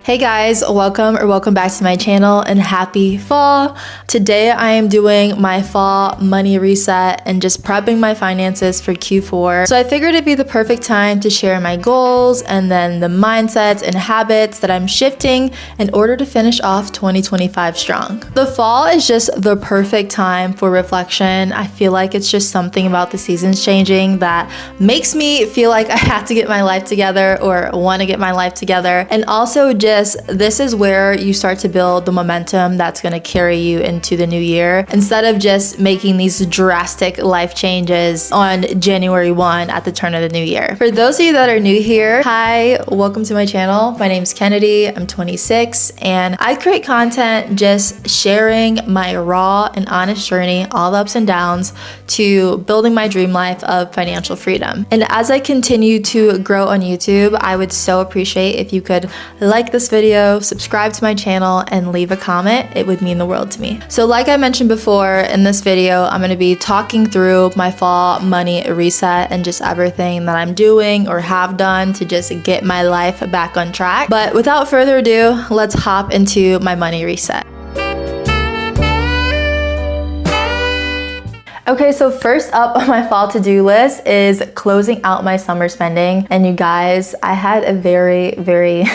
Hey guys, welcome back to my channel and happy fall. Today I am doing my fall money reset and just prepping my finances for Q4. So I figured it'd be the perfect time to share my goals and then the mindsets and habits that I'm shifting in order to finish off 2025 strong. The fall is just the perfect time for reflection. I feel like it's just something about the seasons changing that makes me feel like I have to get my life together or want to get my life together. And also this is where you start to build the momentum that's going to carry you into the new year instead of just making these drastic life changes on January 1 at the turn of the new year. For those of you that are new here, hi, welcome to my channel. My name's Kennedy. I'm 26 and I create content just sharing my raw and honest journey, all the ups and downs to building my dream life of financial freedom. And as I continue to grow on YouTube, I would so appreciate if you could like this video, subscribe to my channel, and leave a comment. It would mean the world to me. So like I mentioned before, in this video, I'm going to be talking through my fall money reset and just everything that I'm doing or have done to just get my life back on track. But without further ado, let's hop into my money reset. Okay, so first up on my fall to-do list is closing out my summer spending. And you guys, I had a very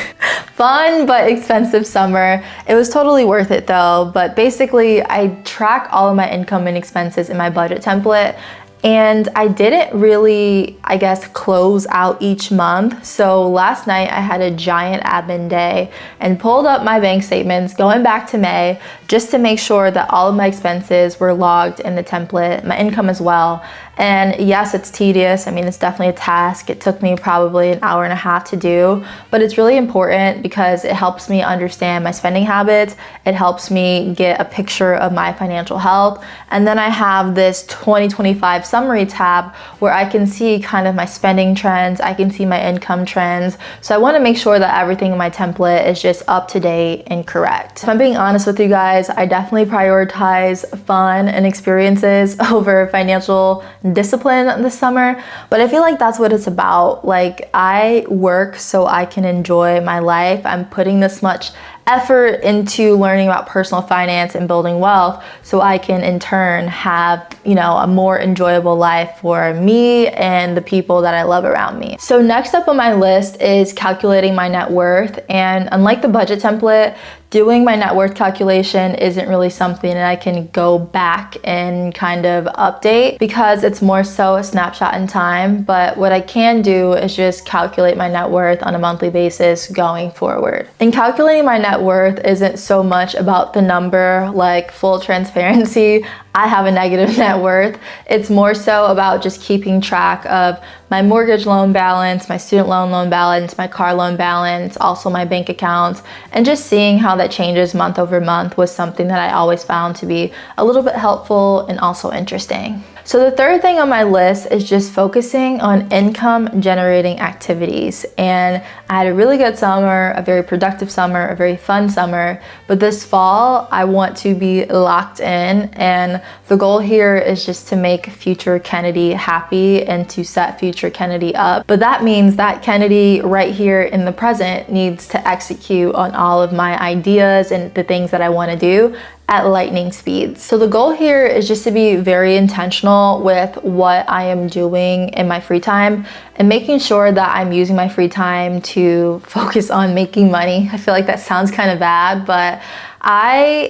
fun but expensive summer. It was totally worth it though, but basically I track all of my income and expenses in my budget template. And I didn't really, I guess, close out each month. So last night I had a giant admin day and pulled up my bank statements going back to May just to make sure that all of my expenses were logged in the template, my income as well. And yes, it's tedious. I mean, it's definitely a task. It took me probably an hour and a half to do, but it's really important because it helps me understand my spending habits. It helps me get a picture of my financial health. And then I have this 2025 summary tab where I can see kind of my spending trends. I can see my income trends. So I want to make sure that everything in my template is just up to date and correct. If I'm being honest with you guys, I definitely prioritize fun and experiences over financial discipline this summer, but I feel like that's what it's about. Like, I work so I can enjoy my life. I'm putting this much effort into learning about personal finance and building wealth so I can in turn have, a more enjoyable life for me and the people that I love around me. So next up on my list is calculating my net worth. And unlike the budget template, doing my net worth calculation isn't really something that I can go back and kind of update because it's more so a snapshot in time. But what I can do is just calculate my net worth on a monthly basis going forward. And calculating my net worth isn't so much about the number, like full transparency, I have a negative net worth. It's more so about just keeping track of my mortgage loan balance, my student loan balance, my car loan balance, also my bank accounts, and just seeing how that changes month over month was something that I always found to be a little bit helpful and also interesting. So the third thing on my list is just focusing on income generating activities. And I had a really good summer, a very productive summer, a very fun summer, but this fall I want to be locked in, and the goal here is just to make future Kennedy happy and to set future Kennedy up. But that means that Kennedy right here in the present needs to execute on all of my ideas and the things that I want to do at lightning speeds. So the goal here is just to be very intentional with what I am doing in my free time and making sure that I'm using my free time to focus on making money. I feel like that sounds kind of bad, but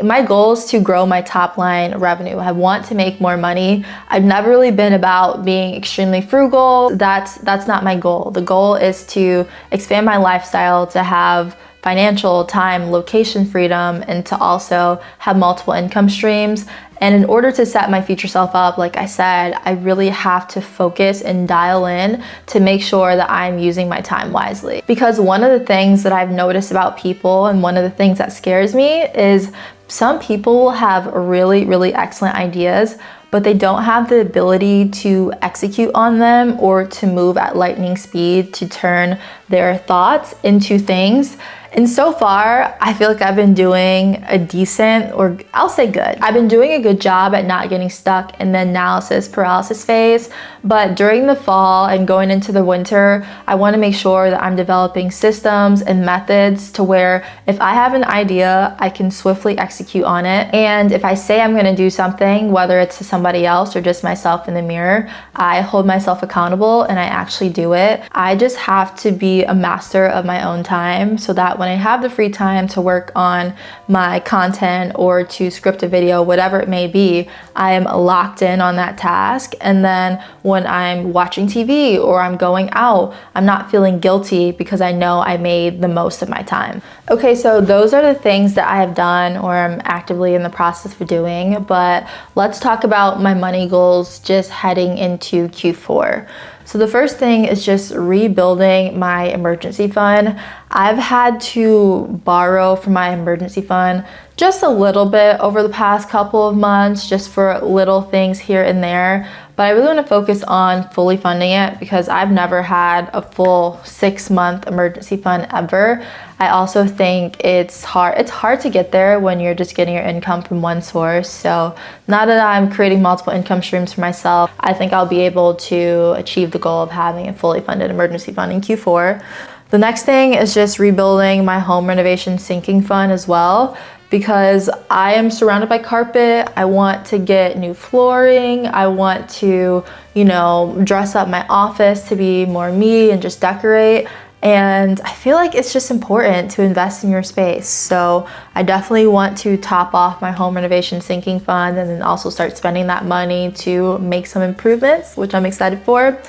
my goal is to grow my top line revenue. I want to make more money. I've never really been about being extremely frugal. That's not my goal. The goal is to expand my lifestyle, to have financial, time, location freedom, and to also have multiple income streams. And in order to set my future self up, like I said, I really have to focus and dial in to make sure that I'm using my time wisely. Because one of the things that I've noticed about people, and one of the things that scares me, is some people will have really excellent ideas, but they don't have the ability to execute on them or to move at lightning speed to turn their thoughts into things. And so far, I feel like I've been doing a decent, or I'll say good. I've been doing a good job at not getting stuck in the analysis paralysis phase. But during the fall and going into the winter, I want to make sure that I'm developing systems and methods to where if I have an idea, I can swiftly execute on it. And if I say I'm going to do something, whether it's to somebody else or just myself in the mirror, I hold myself accountable and I actually do it. I just have to be a master of my own time so that when I have the free time to work on my content or to script a video, whatever it may be, I am locked in on that task. And then when I'm watching TV or I'm going out, I'm not feeling guilty because I know I made the most of my time. Okay, so those are the things that I have done or I'm actively in the process of doing, but let's talk about my money goals just heading into Q4. So the first thing is just rebuilding my emergency fund. I've had to borrow from my emergency fund just a little bit over the past couple of months, just for little things here and there. But I really want to focus on fully funding it because I've never had a full 6-month emergency fund ever. I also think it's hard to get there when you're just getting your income from one source. So now that I'm creating multiple income streams for myself, I think I'll be able to achieve the goal of having a fully funded emergency fund in Q4. The next thing is just rebuilding my home renovation sinking fund as well, because I am surrounded by carpet. I want to get new flooring. I want to, dress up my office to be more me and just decorate. And I feel like it's just important to invest in your space. So I definitely want to top off my home renovation sinking fund and then also start spending that money to make some improvements, which I'm excited for.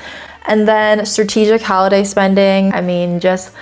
And then strategic holiday spending. I mean, just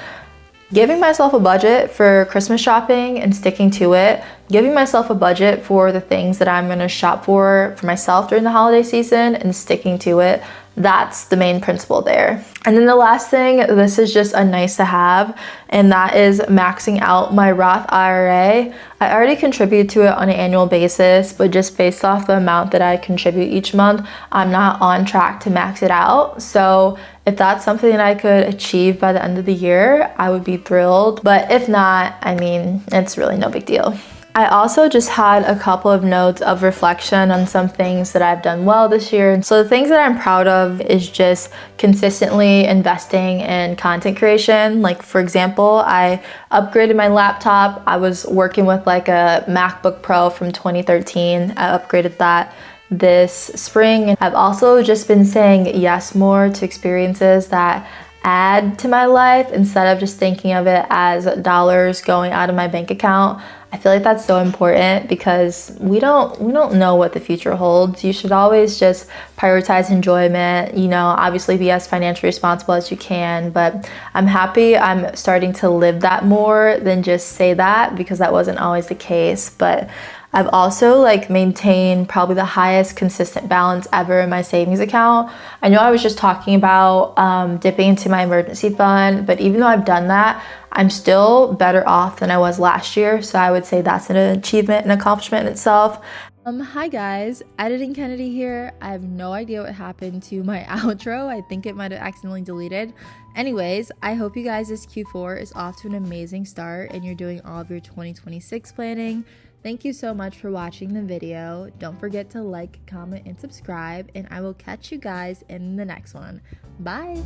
giving myself a budget for Christmas shopping and sticking to it, giving myself a budget for the things that I'm gonna shop for myself during the holiday season and sticking to it. That's the main principle there. And then the last thing, this is just a nice to have, and that is maxing out my Roth IRA. I already contribute to it on an annual basis, but just based off the amount that I contribute each month, I'm not on track to max it out. So if that's something that I could achieve by the end of the year, I would be thrilled. But if not, I mean, it's really no big deal. I also just had a couple of notes of reflection on some things that I've done well this year. So the things that I'm proud of is just consistently investing in content creation. Like, for example, I upgraded my laptop. I was working with like a MacBook Pro from 2013. I upgraded that this spring. I've also just been saying yes more to experiences that add to my life instead of just thinking of it as dollars going out of my bank account. I feel like that's so important because we don't know what the future holds. You should always just prioritize enjoyment, obviously be as financially responsible as you can, but I'm happy I'm starting to live that more than just say that, because that wasn't always the case. But I've also maintained probably the highest consistent balance ever in my savings account. I know I was just talking about dipping into my emergency fund, but even though I've done that, I'm still better off than I was last year. So I would say that's an achievement and accomplishment in itself. Hi guys, Editing Kennedy here. I have no idea what happened to my outro. I think it might have accidentally deleted. Anyways, I hope you guys' Q4 is off to an amazing start and you're doing all of your 2026 planning. Thank you so much for watching the video. Don't forget to like, comment, and subscribe, and I will catch you guys in the next one. Bye!